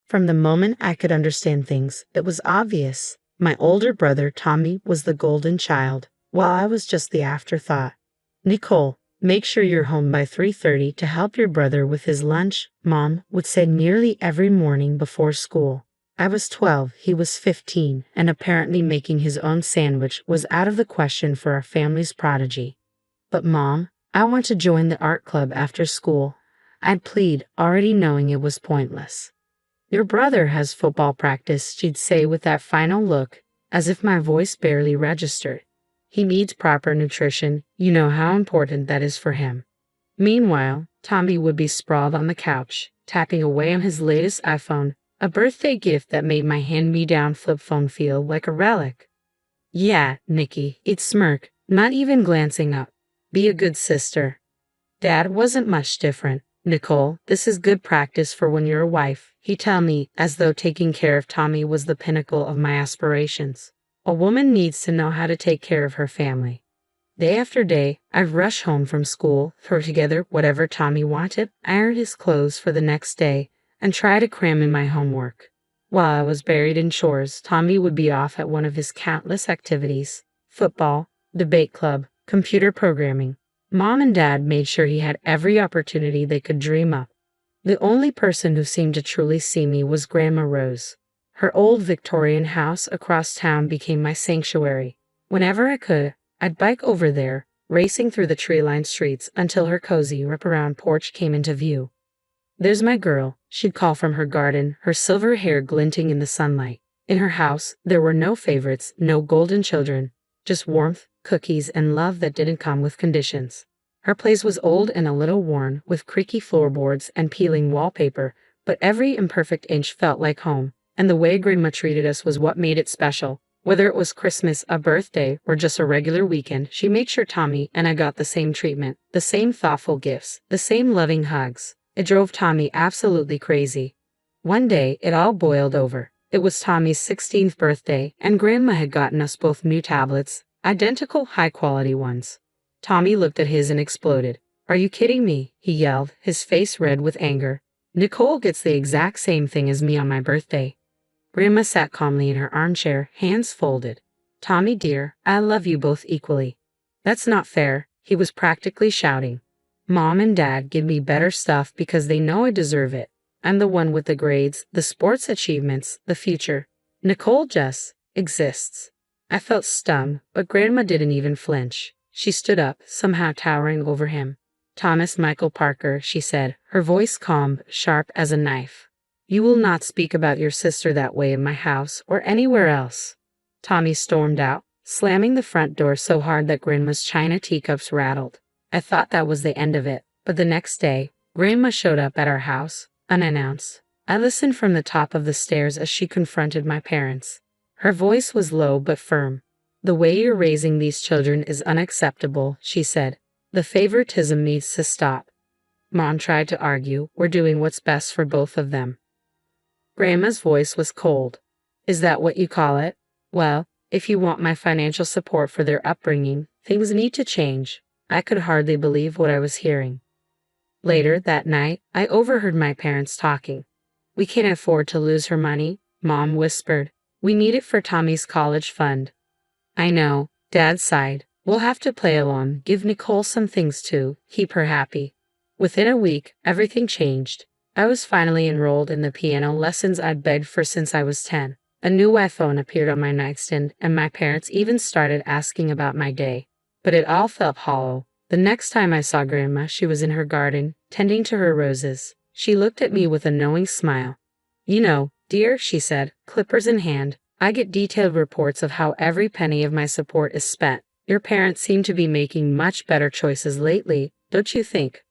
From the moment I could understand things, it was obvious. My older brother, Tommy, was the golden child, while I was just the afterthought. Nicole, make sure you're home by 3:30 to help your brother with his lunch, Mom would say nearly every morning before school. I was 12, he was 15, and apparently making his own sandwich was out of the question for our family's prodigy. But Mom, I want to join the art club after school, I'd plead, already knowing it was pointless. Your brother has football practice, she'd say with that final look, as if my voice barely registered. He needs proper nutrition, you know how important that is for him. Meanwhile, Tommy would be sprawled on the couch, tapping away on his latest iPhone, a birthday gift that made my hand-me-down flip phone feel like a relic. Yeah, Nikki, he'd smirk, not even glancing up. Be a good sister. Dad wasn't much different. Nicole, this is good practice for when you're a wife, he'd tell me, as though taking care of Tommy was the pinnacle of my aspirations. A woman needs to know how to take care of her family. Day after day, I'd rush home from school, throw together whatever Tommy wanted, iron his clothes for the next day, and try to cram in my homework. While I was buried in chores, Tommy would be off at one of his countless activities: football, debate club, computer programming. Mom and Dad made sure he had every opportunity they could dream up. The only person who seemed to truly see me was Grandma Rose. Her old Victorian house across town became my sanctuary. Whenever I could, I'd bike over there, racing through the tree-lined streets until her cozy wraparound porch came into view. There's my girl, she'd call from her garden, her silver hair glinting in the sunlight. In her house, there were no favorites, no golden children, just warmth, cookies, and love that didn't come with conditions. Her place was old and a little worn, with creaky floorboards and peeling wallpaper, but every imperfect inch felt like home, and the way Grandma treated us was what made it special. Whether it was Christmas, a birthday, or just a regular weekend, she made sure Tommy and I got the same treatment, the same thoughtful gifts, the same loving hugs. It drove Tommy absolutely crazy. One day, it all boiled over. It was Tommy's 16th birthday, and Grandma had gotten us both new tablets, identical high-quality ones. Tommy looked at his and exploded. Are you kidding me? He yelled, his face red with anger. Nicole gets the exact same thing as me on my birthday. Grandma sat calmly in her armchair, hands folded. Tommy dear, I love you both equally. That's not fair, he was practically shouting. Mom and Dad give me better stuff because they know I deserve it. I'm the one with the grades, the sports achievements, the future. Nicole just exists. I felt stunned, but Grandma didn't even flinch. She stood up, somehow towering over him. Thomas Michael Parker, she said, her voice calm, sharp as a knife. You will not speak about your sister that way in my house or anywhere else. Tommy stormed out, slamming the front door so hard that Grandma's china teacups rattled. I thought that was the end of it, but the next day, Grandma showed up at our house, unannounced. I listened from the top of the stairs as she confronted my parents. Her voice was low but firm. The way you're raising these children is unacceptable, she said. The favoritism needs to stop. Mom tried to argue, we're doing what's best for both of them. Grandma's voice was cold. Is that what you call it? Well, if you want my financial support for their upbringing, things need to change. I could hardly believe what I was hearing. Later that night, I overheard my parents talking. We can't afford to lose her money, Mom whispered. We need it for Tommy's college fund. I know, Dad sighed. We'll have to play along, give Nicole some things too, keep her happy. Within a week, everything changed. I was finally enrolled in the piano lessons I'd begged for since I was 10. A new iPhone appeared on my nightstand, and my parents even started asking about my day. But it all felt hollow. The next time I saw Grandma, she was in her garden, tending to her roses. She looked at me with a knowing smile. You know, dear, she said, clippers in hand, I get detailed reports of how every penny of my support is spent. Your parents seem to be making much better choices lately, don't you think?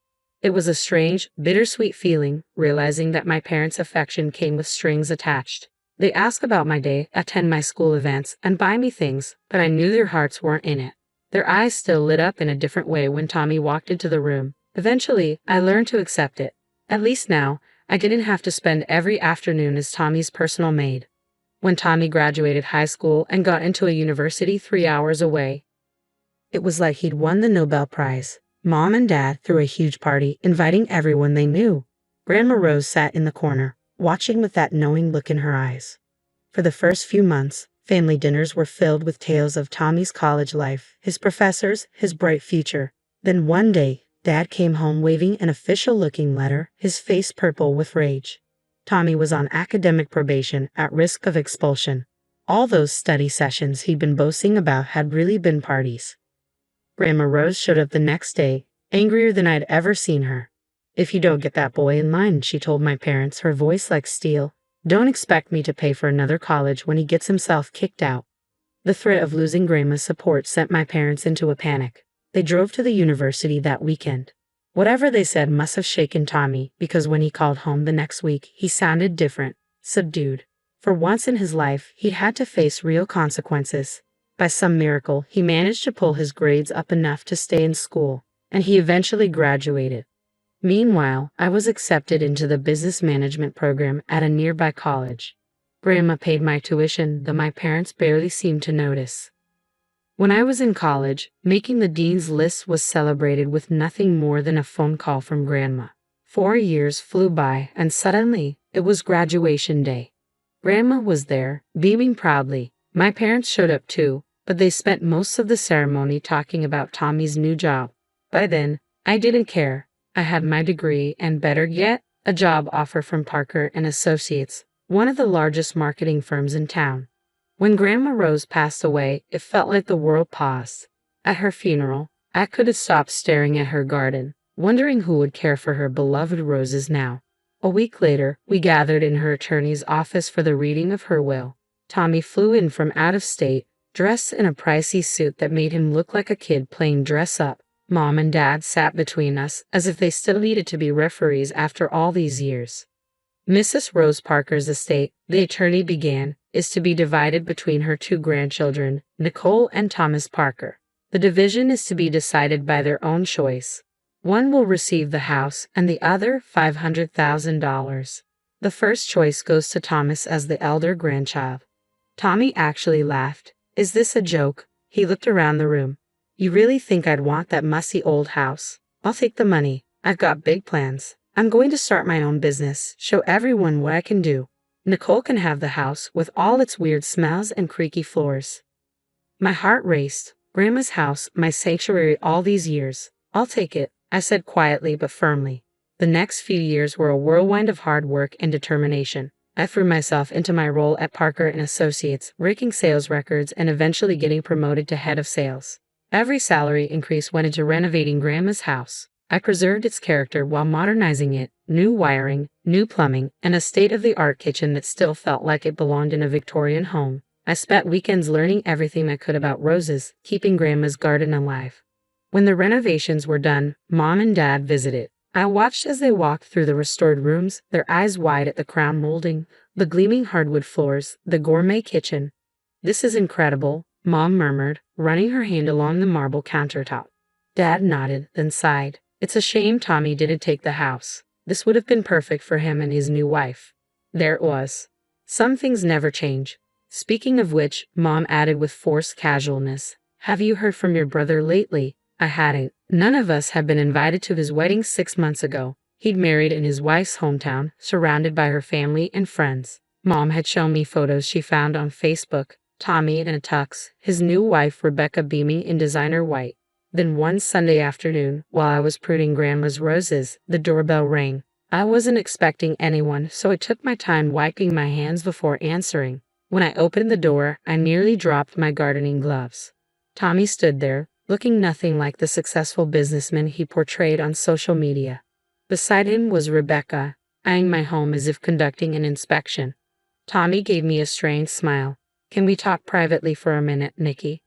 It was a strange, bittersweet feeling, realizing that my parents' affection came with strings attached. They ask about my day, attend my school events, and buy me things, but I knew their hearts weren't in it. Their eyes still lit up in a different way when Tommy walked into the room. Eventually, I learned to accept it. At least now, I didn't have to spend every afternoon as Tommy's personal maid. When Tommy graduated high school and got into a university 3 hours away, it was like he'd won the Nobel Prize. Mom and Dad threw a huge party, inviting everyone they knew. Grandma Rose sat in the corner, watching with that knowing look in her eyes. For the first few months, family dinners were filled with tales of Tommy's college life, his professors, his bright future. Then one day, Dad came home waving an official-looking letter, his face purple with rage. Tommy was on academic probation, at risk of expulsion. All those study sessions he'd been boasting about had really been parties. Grandma Rose showed up the next day, angrier than I'd ever seen her. "If you don't get that boy in line," she told my parents, her voice like steel, "don't expect me to pay for another college when he gets himself kicked out." The threat of losing Grandma's support sent my parents into a panic. They drove to the university that weekend. Whatever they said must have shaken Tommy, because when he called home the next week, he sounded different, subdued. For once in his life, he had to face real consequences. By some miracle, he managed to pull his grades up enough to stay in school, and he eventually graduated. Meanwhile, I was accepted into the business management program at a nearby college. Grandma paid my tuition, though my parents barely seemed to notice. When I was in college, making the dean's list was celebrated with nothing more than a phone call from Grandma. 4 years flew by, and suddenly, it was graduation day. Grandma was there, beaming proudly. My parents showed up too, but they spent most of the ceremony talking about Tommy's new job. By then, I didn't care. I had my degree and, better yet, a job offer from Parker and Associates, one of the largest marketing firms in town. When Grandma Rose passed away, it felt like the world paused. At her funeral, I could have stopped staring at her garden, wondering who would care for her beloved roses now. A week later, we gathered in her attorney's office for the reading of her will. Tommy flew in from out of state, dressed in a pricey suit that made him look like a kid playing dress-up. Mom and Dad sat between us, as if they still needed to be referees after all these years. Mrs. Rose Parker's estate, the attorney began, is to be divided between her 2 grandchildren, Nicole and Thomas Parker. The division is to be decided by their own choice. One will receive the house and the other $500,000. The first choice goes to Thomas as the elder grandchild. Tommy actually laughed. "Is this a joke?" He looked around the room. "You really think I'd want that mussy old house? I'll take the money. I've got big plans. I'm going to start my own business, show everyone what I can do. Nicole can have the house with all its weird smells and creaky floors." My heart raced. Grandma's house, my sanctuary all these years. "I'll take it," I said quietly but firmly. The next few years were a whirlwind of hard work and determination. I threw myself into my role at Parker and Associates, breaking sales records and eventually getting promoted to head of sales. Every salary increase went into renovating Grandma's house. I preserved its character while modernizing it, new wiring, new plumbing, and a state-of-the-art kitchen that still felt like it belonged in a Victorian home. I spent weekends learning everything I could about roses, keeping Grandma's garden alive. When the renovations were done, Mom and Dad visited. I watched as they walked through the restored rooms, their eyes wide at the crown molding, the gleaming hardwood floors, the gourmet kitchen. "This is incredible," Mom murmured, running her hand along the marble countertop. Dad nodded, then sighed. "It's a shame Tommy didn't take the house. This would have been perfect for him and his new wife." There it was. Some things never change. Speaking of which, Mom added with forced casualness, "Have you heard from your brother lately?" I hadn't. None of us had been invited to his wedding 6 months ago. He'd married in his wife's hometown, surrounded by her family and friends. Mom had shown me photos she found on Facebook. Tommy in a tux, his new wife Rebecca beaming in designer white. Then one Sunday afternoon, while I was pruning Grandma's roses, the doorbell rang. I wasn't expecting anyone, so I took my time wiping my hands before answering. When I opened the door, I nearly dropped my gardening gloves. Tommy stood there, looking nothing like the successful businessman he portrayed on social media. Beside him was Rebecca, eyeing my home as if conducting an inspection. Tommy gave me a strange smile. "Can we talk privately for a minute, Nikki?"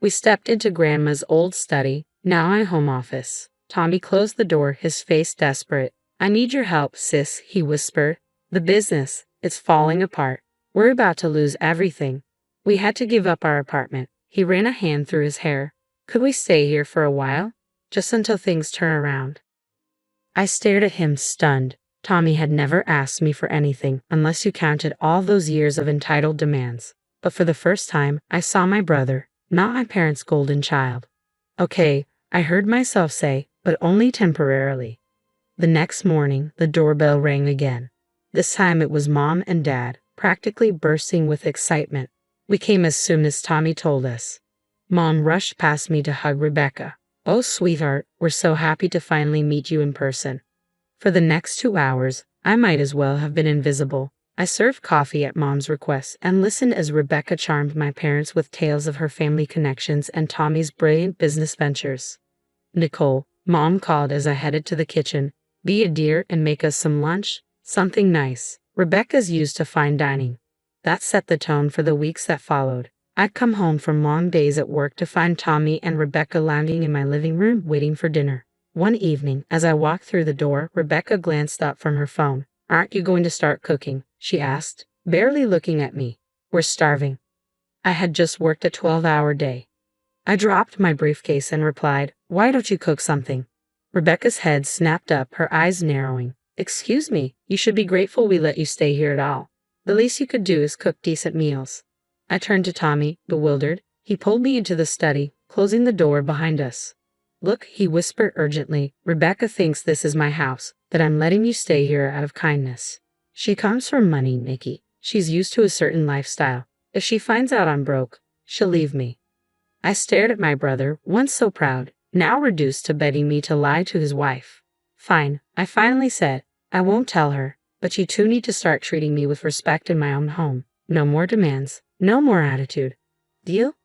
We stepped into Grandma's old study, now my home office. Tommy closed the door, his face desperate. "I need your help, sis," he whispered. "The business, it's falling apart. We're about to lose everything. We had to give up our apartment." He ran a hand through his hair. "Could we stay here for a while? Just until things turn around?" I stared at him, stunned. Tommy had never asked me for anything, unless you counted all those years of entitled demands. But for the first time, I saw my brother, not my parents' golden child. "Okay," I heard myself say, "but only temporarily." The next morning, the doorbell rang again. This time it was Mom and Dad, practically bursting with excitement. We came as soon as Tommy told us. Mom rushed past me to hug Rebecca. "Oh, sweetheart, we're so happy to finally meet you in person." For the next 2 hours, I might as well have been invisible. I served coffee at Mom's request and listened as Rebecca charmed my parents with tales of her family connections and Tommy's brilliant business ventures. "Nicole," Mom called as I headed to the kitchen, "be a dear and make us some lunch, something nice." Rebecca's used to fine dining. That set the tone for the weeks that followed. I'd come home from long days at work to find Tommy and Rebecca lounging in my living room waiting for dinner. One evening, as I walked through the door, Rebecca glanced up from her phone. "Aren't you going to start cooking?" she asked, barely looking at me. "We're starving." I had just worked a 12-hour day. I dropped my briefcase and replied, "Why don't you cook something?" Rebecca's head snapped up, her eyes narrowing. "Excuse me, you should be grateful we let you stay here at all. The least you could do is cook decent meals." I turned to Tommy, bewildered. He pulled me into the study, closing the door behind us. "Look," he whispered urgently, "Rebecca thinks this is my house, that I'm letting you stay here out of kindness. She comes from money, Nikki. She's used to a certain lifestyle. If she finds out I'm broke, she'll leave me." I stared at my brother, once so proud, now reduced to begging me to lie to his wife. "Fine," I finally said. "I won't tell her, but you two need to start treating me with respect in my own home. No more demands, no more attitude. Deal?"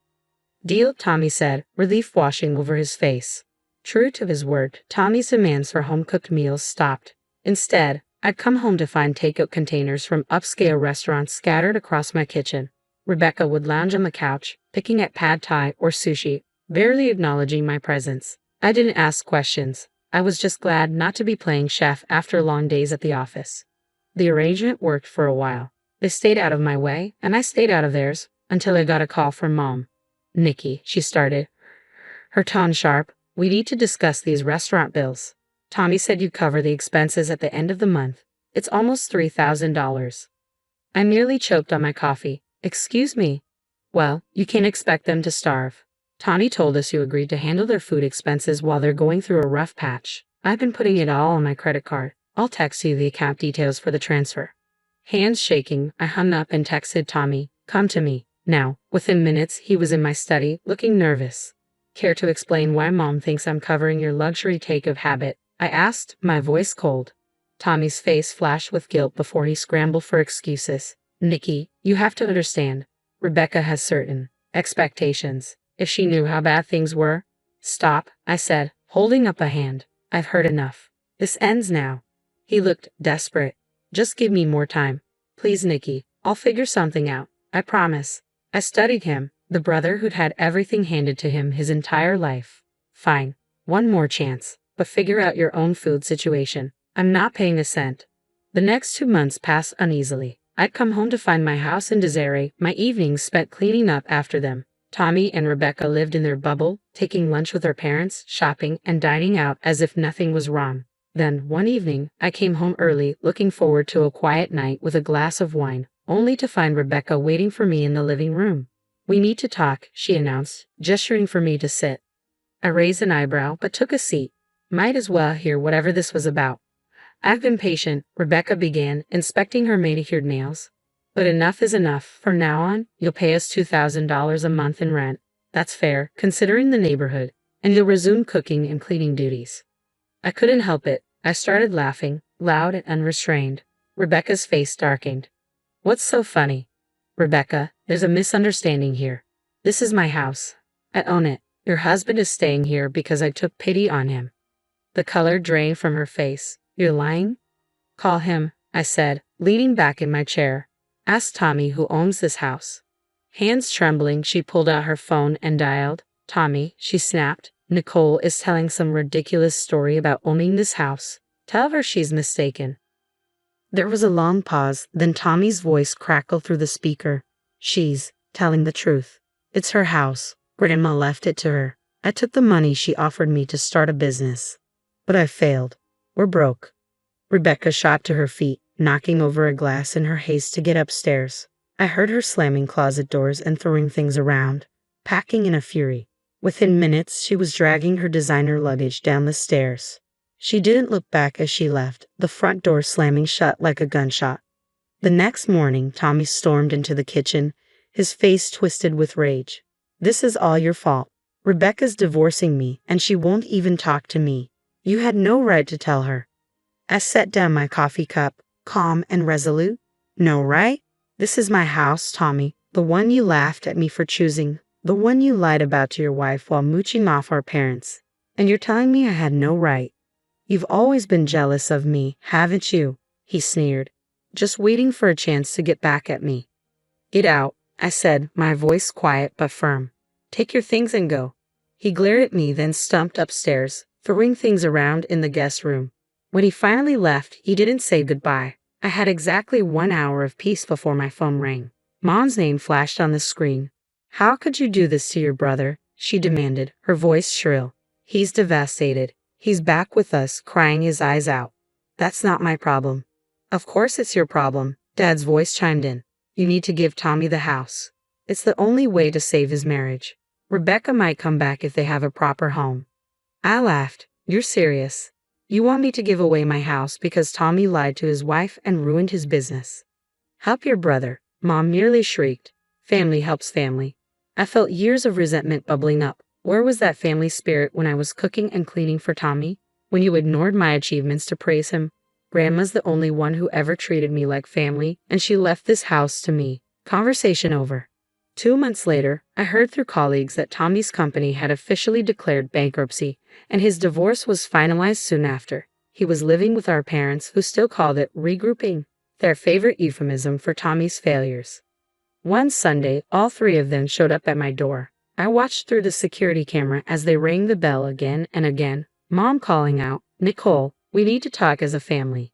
"Deal," Tommy said, relief washing over his face. True to his word, Tommy's demands for home-cooked meals stopped. Instead, I'd come home to find takeout containers from upscale restaurants scattered across my kitchen. Rebecca would lounge on the couch, picking at pad thai or sushi, barely acknowledging my presence. I didn't ask questions. I was just glad not to be playing chef after long days at the office. The arrangement worked for a while. They stayed out of my way, and I stayed out of theirs, until I got a call from Mom. "Nikki," she started, her tone sharp, "we need to discuss these restaurant bills. Tommy said you cover the expenses at the end of the month. It's almost $3,000. I nearly choked on my coffee. "Excuse me." "Well, you can't expect them to starve. Tommy told us you agreed to handle their food expenses while they're going through a rough patch. I've been putting it all on my credit card. I'll text you the account details for the transfer." Hands shaking, I hung up and texted Tommy, "Come to me, now." Within minutes, he was in my study, looking nervous. "Care to explain why Mom thinks I'm covering your luxury takeout habit?" I asked, my voice cold. Tommy's face flashed with guilt before he scrambled for excuses. "Nikki, you have to understand. Rebecca has certain expectations. If she knew how bad things were—" "Stop," I said, holding up a hand. "I've heard enough. This ends now." He looked desperate. "Just give me more time. Please, Nikki, I'll figure something out. I promise." I studied him, the brother who'd had everything handed to him his entire life. "Fine. One more chance, but figure out your own food situation. I'm not paying a cent." The next 2 months passed uneasily. I'd come home to find my house in Desiree, my evenings spent cleaning up after them. Tommy and Rebecca lived in their bubble, taking lunch with their parents, shopping, and dining out as if nothing was wrong. Then, one evening, I came home early, looking forward to a quiet night with a glass of wine, only to find Rebecca waiting for me in the living room. "We need to talk," she announced, gesturing for me to sit. I raised an eyebrow, but took a seat. Might as well hear whatever this was about. "I've been patient," Rebecca began, inspecting her manicured nails. "But enough is enough. From now on, you'll pay us $2,000 a month in rent. That's fair, considering the neighborhood. And you'll resume cooking and cleaning duties." I couldn't help it. I started laughing, loud and unrestrained. Rebecca's face darkened. "What's so funny?" "Rebecca, there's a misunderstanding here. This is my house. I own it. Your husband is staying here because I took pity on him." The color drained from her face. "You're lying?" "Call him," I said, leaning back in my chair. "Ask Tommy who owns this house." Hands trembling, she pulled out her phone and dialed. "Tommy," she snapped. "Nicole is telling some ridiculous story about owning this house. Tell her she's mistaken." There was a long pause, then Tommy's voice crackled through the speaker. "She's telling the truth. It's her house. Grandma left it to her. I took the money she offered me to start a business. But I failed. We're broke." Rebecca shot to her feet, knocking over a glass in her haste to get upstairs. I heard her slamming closet doors and throwing things around, packing in a fury. Within minutes, she was dragging her designer luggage down the stairs. She didn't look back as she left, the front door slamming shut like a gunshot. The next morning, Tommy stormed into the kitchen, his face twisted with rage. "This is all your fault. Rebecca's divorcing me, and she won't even talk to me. You had no right to tell her." I set down my coffee cup, calm and resolute. "No right? This is my house, Tommy, the one you laughed at me for choosing, the one you lied about to your wife while mooching off our parents. And you're telling me I had no right? You've always been jealous of me, haven't you?" he sneered, "just waiting for a chance to get back at me." "Get out," I said, my voice quiet but firm. "Take your things and go." He glared at me, then stumped upstairs, throwing things around in the guest room. When he finally left, he didn't say goodbye. I had exactly 1 hour of peace before my phone rang. Mom's name flashed on the screen. "How could you do this to your brother?" she demanded, her voice shrill. "He's devastated. He's back with us, crying his eyes out." "That's not my problem." "Of course it's your problem," Dad's voice chimed in. "You need to give Tommy the house. It's the only way to save his marriage. Rebecca might come back if they have a proper home." I laughed. "You're serious? You want me to give away my house because Tommy lied to his wife and ruined his business?" "Help your brother," Mom merely shrieked. "Family helps family." I felt years of resentment bubbling up. Where was that family spirit when I was cooking and cleaning for Tommy? When you ignored my achievements to praise him? Grandma's the only one who ever treated me like family, and she left this house to me. Conversation over. 2 months later, I heard through colleagues that Tommy's company had officially declared bankruptcy, and his divorce was finalized soon after. He was living with our parents, who still called it regrouping, their favorite euphemism for Tommy's failures. One Sunday, all 3 of them showed up at my door. I watched through the security camera as they rang the bell again and again, Mom calling out, "Nicole, we need to talk as a family."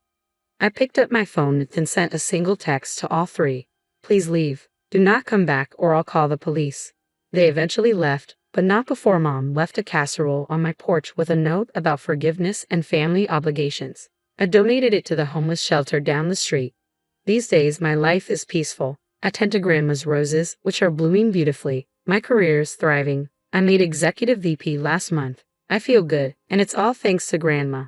I picked up my phone and sent a single text to all 3. "Please leave. Do not come back or I'll call the police." They eventually left, but not before Mom left a casserole on my porch with a note about forgiveness and family obligations. I donated it to the homeless shelter down the street. These days, my life is peaceful. I tend to Grandma's roses, which are blooming beautifully. My career is thriving. I made Executive VP last month. I feel good, and it's all thanks to Grandma.